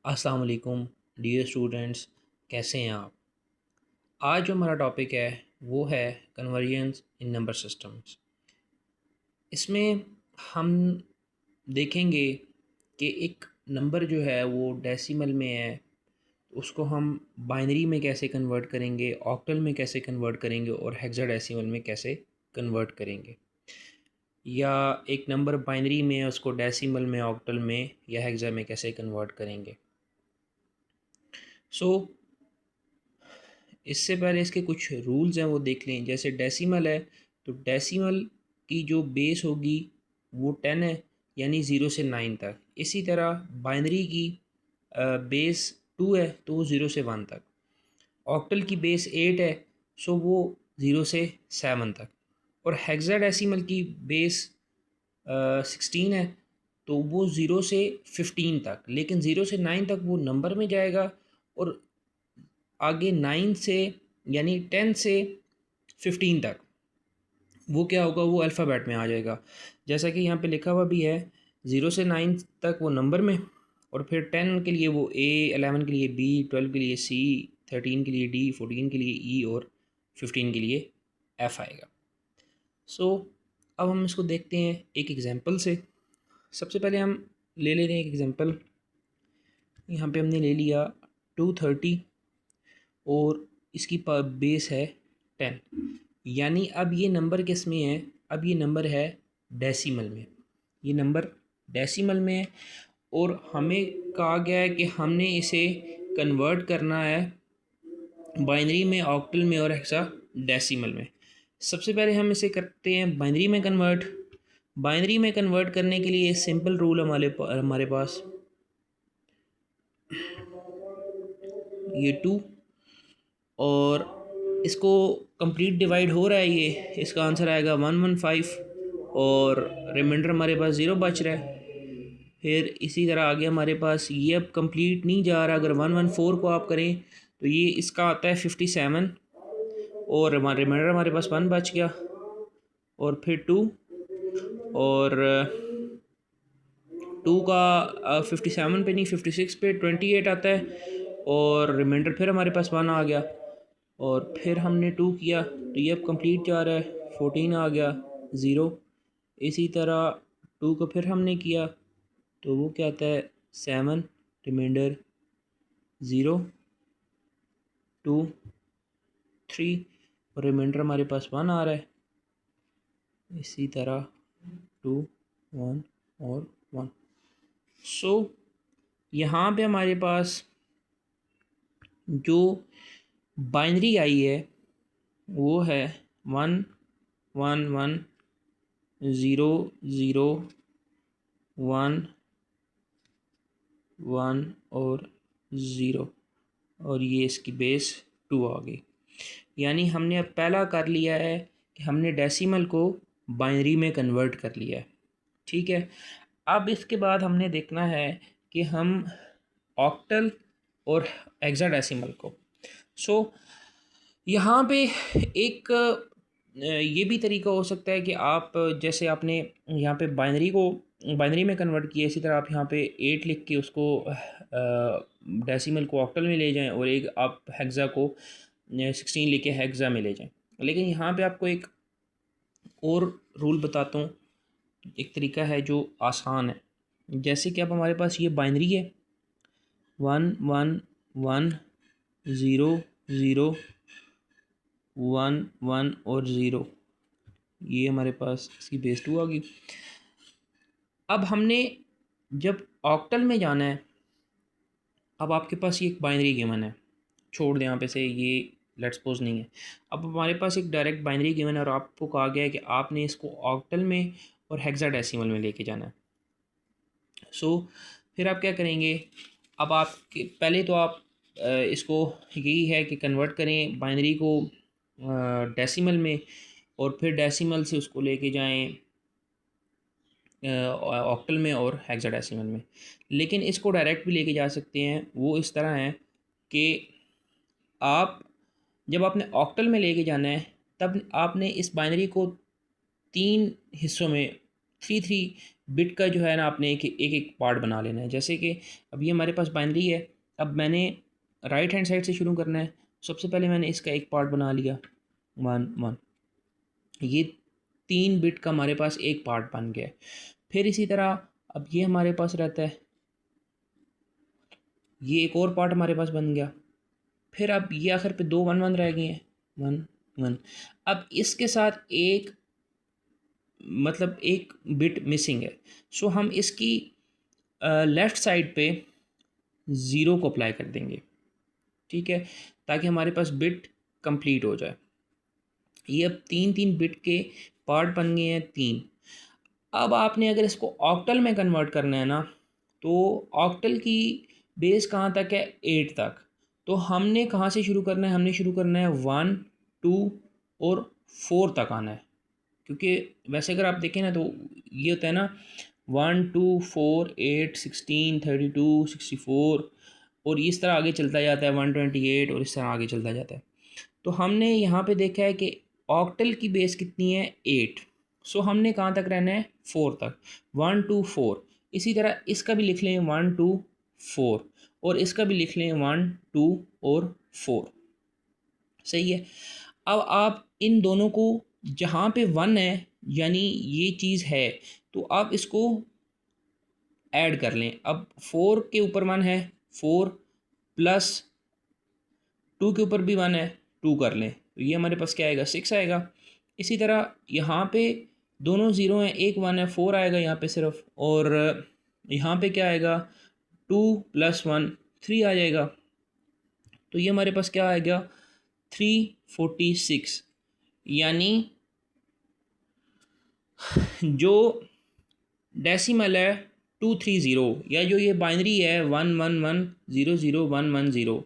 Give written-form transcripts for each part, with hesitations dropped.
अस्सलाम वालेकुम dear students, कैसे हैं आप। आज जो हमारा टॉपिक है वो है कन्वर्जन्स इन नंबर सिस्टम्स। इसमें हम देखेंगे कि एक नंबर जो है वो डेसिमल में है, तो उसको हम बाइनरी में कैसे कन्वर्ट करेंगे, ऑक्टल में कैसे कन्वर्ट करेंगे और हेक्साडेसिमल में कैसे कन्वर्ट करेंगे। या एक नंबर बाइनरी में है, उसको डेसिमल में, ऑक्टल में या हेक्सा में कैसे कन्वर्ट करेंगे। सो इससे पहले इसके कुछ रूल्स हैं वो देख लें। जैसे डेसिमल है तो डेसिमल की जो बेस होगी वो 10 है, यानी 0 से 9 तक। इसी तरह बाइनरी की बेस 2 है तो वो 0 से 1 तक। ऑक्टल की बेस 8 है, सो वो 0 से 7 तक। और हेक्साडेसिमल की बेस 16 है तो वो 0 से 15 तक, लेकिन 0 से 9 तक वो नंबर में जाएगा और आगे 9 से यानी 10 से 15 तक वो क्या होगा, वो अल्फ़ाबेट में आ जाएगा। जैसा कि यहाँ पे लिखा हुआ भी है, 0 से 9 तक वो नंबर में, और फिर 10 के लिए वो ए, 11 के लिए बी, 12 के लिए सी, 13 के लिए डी, 14 के लिए ई और 15 के लिए एफ़ आएगा। सो अब हम इसको देखते हैं एक एग्ज़ाम्पल से। सबसे पहले हम ले रहे हैं एक एग्ज़ाम्पल। यहाँ पे हमने ले लिया 230 और इसकी बेस है 10, यानी अब ये नंबर किस में है, अब ये नंबर है डेसिमल में। ये नंबर डेसिमल में है और हमें कहा गया है कि हमने इसे कन्वर्ट करना है बाइनरी में, ऑक्टल में और हेक्सा डेसिमल में। सबसे पहले हम इसे करते हैं बाइनरी में कन्वर्ट। बाइनरी में कन्वर्ट करने के लिए सिंपल रूल हमारे पास ये 2, और इसको कंप्लीट डिवाइड हो रहा है, ये इसका आंसर आएगा 115, और रिमाइंडर हमारे पास 0 बच रहा है। फिर इसी तरह आगे हमारे पास ये अब कंप्लीट नहीं जा रहा। अगर 114 को आप करें तो ये इसका आता है 57, और रिमाइंडर हमारे पास 1 बच गया, और फिर 2, और 2 का 57 पे नहीं, 56 पे 28 आता है, और रिमाइंडर फिर हमारे पास 1 आ गया, और फिर हमने 2 किया तो ये अब कंप्लीट जा रहा है, 14 आ गया, 0। इसी तरह 2 को फिर हमने किया तो वो क्या आता है 7, रिमाइंडर 0, 2, 3, और रिमाइंडर हमारे पास 1 आ रहा है। इसी तरह 2, 1 और 1। सो यहाँ पे हमारे पास जो बाइनरी आई है वो है 1, 1, 1, 0, 0, 1, 1 और 0, और ये इसकी बेस 2 आ गई। यानी हमने अब पहला कर लिया है कि हमने डेसिमल को बाइनरी में कन्वर्ट कर लिया है। ठीक है, अब इसके बाद हमने देखना है कि हम ऑक्टल और हेक्साडेसिमल को। सो यहाँ पे एक ये भी तरीका हो सकता है कि आप जैसे आपने यहाँ पे बाइनरी में कन्वर्ट किया, इसी तरह आप यहाँ पे 8 लिख के उसको डेसिमल को ऑक्टल में ले जाएं, और एक आप हेक्सा को 16 लिख के हेक्सा में ले जाएं। लेकिन यहाँ पे आपको एक और रूल बताता हूँ, एक तरीका है जो आसान है। जैसे कि अब हमारे पास ये बाइनरी है 1, 1, 1, 0, 0, 1, 1 और 0, ये हमारे पास इसकी बेस 2 आ गई। अब हमने जब ऑक्टल में जाना है, अब आपके पास ये एक बाइनरी गिवन है, छोड़ दें यहाँ पे से, ये लेट्स सपोज नहीं है। अब हमारे पास एक डायरेक्ट बाइनरी गिवन है और आपको कहा गया है कि आपने इसको ऑक्टल में और हेक्साडेसिमल में लेके जाना है। सो फिर आप क्या करेंगे, अब आप पहले तो आप इसको यही है कि कन्वर्ट करें बाइनरी को डेसिमल में, और फिर डेसिमल से उसको लेके जाएं ऑक्टल में और हेक्साडेसिमल में। लेकिन इसको डायरेक्ट भी लेके जा सकते हैं। वो इस तरह है कि आप जब आपने ऑक्टल में लेके जाना है तब आपने इस बाइनरी को 3 हिस्सों में थ्री बिट का जो है ना आपने एक एक पार्ट बना लेना है। जैसे कि अब ये हमारे पास बाइनरी है, अब मैंने राइट हैंड साइड से शुरू करना है। सबसे पहले मैंने इसका एक पार्ट बना लिया 1 1, ये 3 बिट का हमारे पास एक पार्ट बन गया। फिर इसी तरह अब ये हमारे पास रहता है, ये एक और पार्ट हमारे पास बन गया। फिर अब ये आखिर पे 2 1 1 रह गए हैं, 1 1। अब इसके साथ एक मतलब एक बिट मिसिंग है, सो हम इसकी लेफ़्ट साइड पे ज़ीरो को अप्लाई कर देंगे, ठीक है, ताकि हमारे पास बिट कंप्लीट हो जाए। ये अब 3 3 बिट के पार्ट बन गए हैं 3। अब आपने अगर इसको ऑक्टल में कन्वर्ट करना है ना, तो ऑक्टल की बेस कहाँ तक है, 8 तक। तो हमने कहाँ से शुरू करना है, हमने शुरू करना है 1 2 और 4 तक आना है। क्योंकि वैसे अगर आप देखें ना तो ये होता है ना 1 2 4 8 16 32 64 और इस तरह आगे चलता जाता है 128 और इस तरह आगे चलता जाता है। तो हमने यहाँ पे देखा है कि ऑक्टल की बेस कितनी है, 8। सो हमने कहाँ तक रहना है, 4 तक, 1 2 4। इसी तरह इसका भी लिख लें 1 2 4 और इसका भी लिख लें 1 2 और 4। सही है। अब आप इन दोनों को जहाँ पे 1 है यानी ये चीज़ है, तो आप इसको ऐड कर लें। अब 4 के ऊपर 1 है, 4 प्लस 2 के ऊपर भी 1 है, 2 कर लें, तो ये हमारे पास क्या आएगा, 6 आएगा। इसी तरह यहाँ पे दोनों ज़ीरो हैं, एक 1 है, 4 आएगा यहाँ पे सिर्फ, और यहाँ पे क्या आएगा, 2 + 1 3 आ जाएगा। तो ये हमारे पास क्या आएगा, 346। यानी जो डेसिमल है 230, या जो ये बाइनरी है 1 1 1 0 0 1 1 0,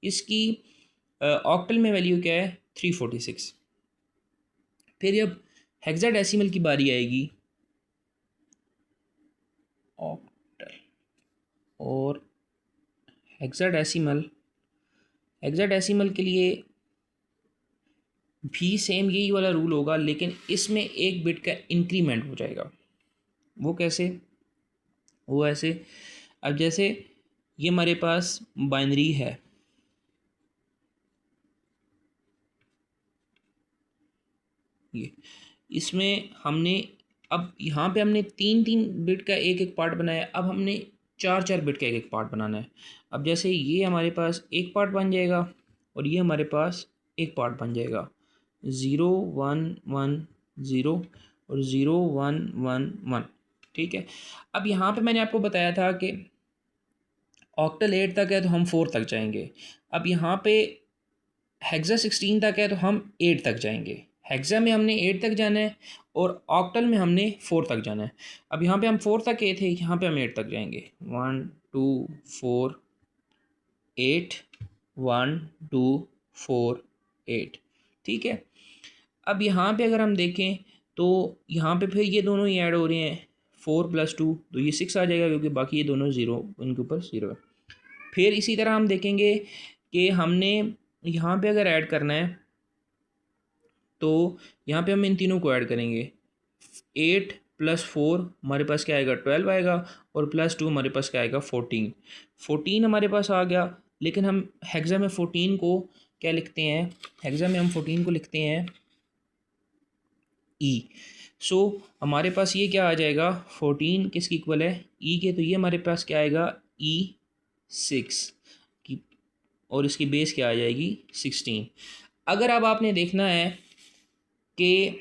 इसकी ऑक्टल में वैल्यू क्या है, 346। फिर जब हेक्साडेसिमल की बारी आएगी, ऑक्टल और हेक्साडेसिमल, हेक्साडेसिमल के लिए भी सेम यही वाला रूल होगा, लेकिन इसमें एक बिट का इंक्रीमेंट हो जाएगा। वो कैसे, वो ऐसे, अब जैसे ये हमारे पास बाइनरी है, ये इसमें हमने अब यहाँ पे हमने 3 3 बिट का एक एक पार्ट बनाया, अब हमने 4 4 बिट का एक एक पार्ट बनाना है। अब जैसे ये हमारे पास एक पार्ट बन जाएगा और ये हमारे पास एक पार्ट बन जाएगा, 0 1 1 0 और 0 1 1 1, ठीक है। अब यहाँ पे मैंने आपको बताया था कि ऑक्टल 8 तक है तो हम 4 तक जाएंगे। अब यहाँ पे हेक्सा 16 तक है तो हम 8 तक जाएंगे। हेक्सा में हमने 8 तक जाना है और ऑक्टल में हमने 4 तक जाना है। अब यहाँ पे हम 4 तक गए थे, यहाँ पे हम 8 तक जाएंगे, 1 2 4 8 1 2 4 8, ठीक है। अब यहाँ पे अगर हम देखें तो यहाँ पे फिर ये दोनों ही ऐड हो रहे हैं, 4 + 2 तो ये 6 आ जाएगा, क्योंकि बाकी ये दोनों ज़ीरो, उनके ऊपर 0 है। फिर इसी तरह हम देखेंगे कि हमने यहाँ पे अगर ऐड करना है तो यहाँ पे हम इन तीनों को ऐड करेंगे, 8 + 4 हमारे पास क्या आएगा, 12 आएगा, और +2 हमारे पास क्या आएगा, 14। 14 हमारे पास आ गया, लेकिन हम हेक्सा में 14 को क्या लिखते हैं, हेक्सा में हम 14 को लिखते हैं ई। सो हमारे पास ये क्या आ जाएगा, 14 किसकी इक्वल है, ई के, तो ये हमारे पास क्या आएगा, E6 की, और इसकी बेस क्या आ जाएगी, 16। अगर अब आपने देखना है कि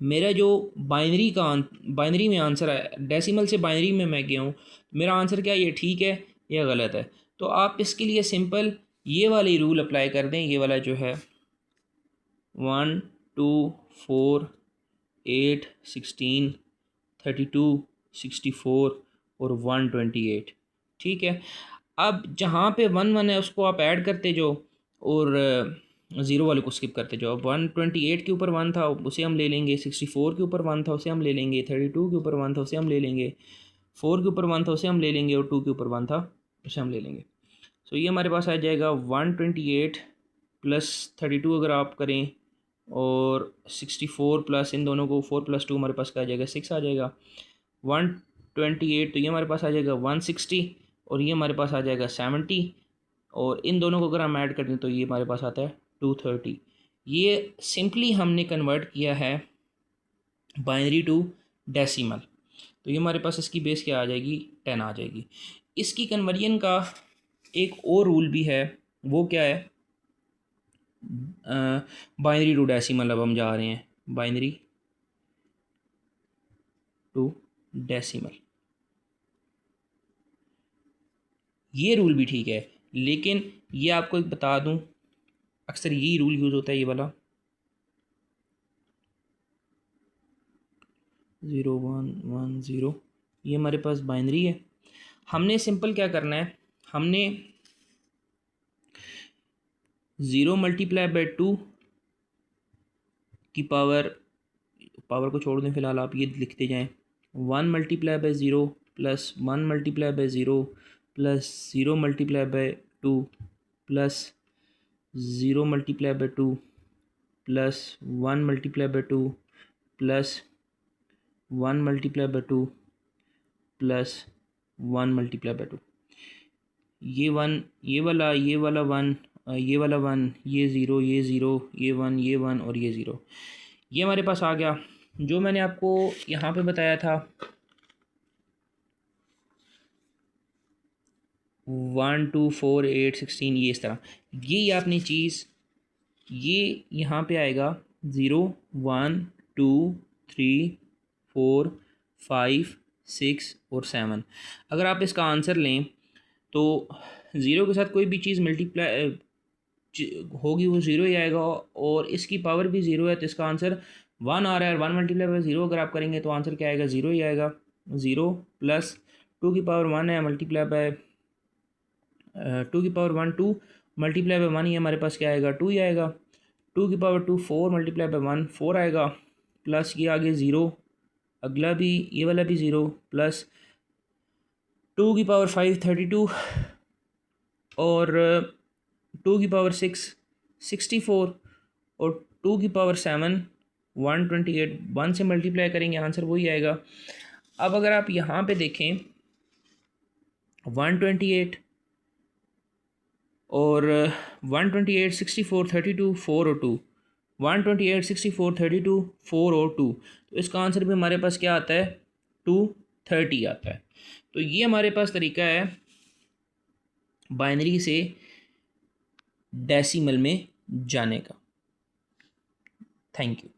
मेरा जो बाइनरी में आंसर है, डेसिमल से बाइनरी में मैं गया हूँ, मेरा आंसर क्या, ये ठीक है या गलत है। तो आप इसके लिए सिंपल ये वाली रूल अप्लाई कर दें, ये वाला जो है 1 2 4 8 16 32 64 और 128, ठीक है। अब जहाँ पे 1 1 है उसको आप ऐड करते जाओ और ज़ीरो वाले को स्किप करते जाओ। अब 128 के ऊपर 1 था उसे हम ले लेंगे, 64 के ऊपर 1 था उसे हम ले लेंगे, 32 के ऊपर 1 था उसे हम ले लेंगे, 4 के ऊपर 1 था उसे हम ले लेंगे, और 2 के ऊपर 1 था उसे हम ले लेंगे। सो ये हमारे पास आ जाएगा 128 + 32 अगर आप करें और 64 प्लस इन दोनों को 4 + 2 हमारे पास क्या आ जाएगा 6 आ जाएगा। 128 तो ये हमारे पास आ जाएगा 160 और ये हमारे पास आ जाएगा 70 और इन दोनों को अगर हम ऐड कर दें तो ये हमारे पास आता है 230। ये सिंपली हमने कन्वर्ट किया है बाइनरी टू डेसिमल। तो ये हमारे पास इसकी बेस क्या आ जाएगी 10 आ जाएगी। इसकी कन्वर्जन का एक और रूल भी है, वो क्या है बाइनरी टू डेसिमल। अब हम जा रहे हैं बाइनरी टू डेसिमल। ये रूल भी ठीक है, लेकिन ये आपको एक बता दूं अक्सर यही रूल यूज़ होता है ये वाला 0110। ये हमारे पास बाइनरी है। हमने सिंपल क्या करना है, हमने 0 × 2 की पावर को छोड़ दें फिलहाल, आप ये लिखते जाएं 1 × 0 plus 1 × 0 plus 0 × 2 plus 0 × 2 plus 1 × 2 plus 1 × 2 plus 1 × 2। ये 1 ये वाला 1 ये वाला 1 ये 0 ये 0 ये 1 ये 1 और ये 0, ये हमारे पास आ गया। जो मैंने आपको यहाँ पे बताया था 1 2 4 8 16, ये इस तरह ये आपने चीज़ ये यहाँ पे आएगा 0 1 2 3 4 5 6 और 7। अगर आप इसका आंसर लें तो ज़ीरो के साथ कोई भी चीज़ मल्टीप्लाई होगी वो ज़ीरो ही आएगा, और इसकी पावर भी ज़ीरो है तो इसका आंसर 1 आ रहा है। 1 × 0 अगर आप करेंगे तो आंसर क्या आएगा, ज़ीरो ही आएगा। 0 प्लस 2 की पावर 1 है मल्टीप्लाई बाय 2 की पावर 1 2 मल्टीप्लाई बाय 1 ही हमारे पास क्या आएगा 2 ही आएगा। 2 की पावर 2 4 मल्टीप्लाई बाय 1 4 आएगा, प्लस ये आगे 0, अगला भी ये वाला भी 0, प्लस 2 की पावर 5 32 और 2 की पावर 6 64 और 2 की पावर 7 128। 1 से मल्टीप्लाई करेंगे आंसर वही आएगा। अब अगर आप यहाँ पे देखें 128 और 128 64 32 4 और 2, 128 64 32 4 और 2, तो इसका आंसर भी हमारे पास क्या आता है 230 आता है। तो ये हमारे पास तरीका है बाइनरी से डेसिमल में जाने का। Thank you.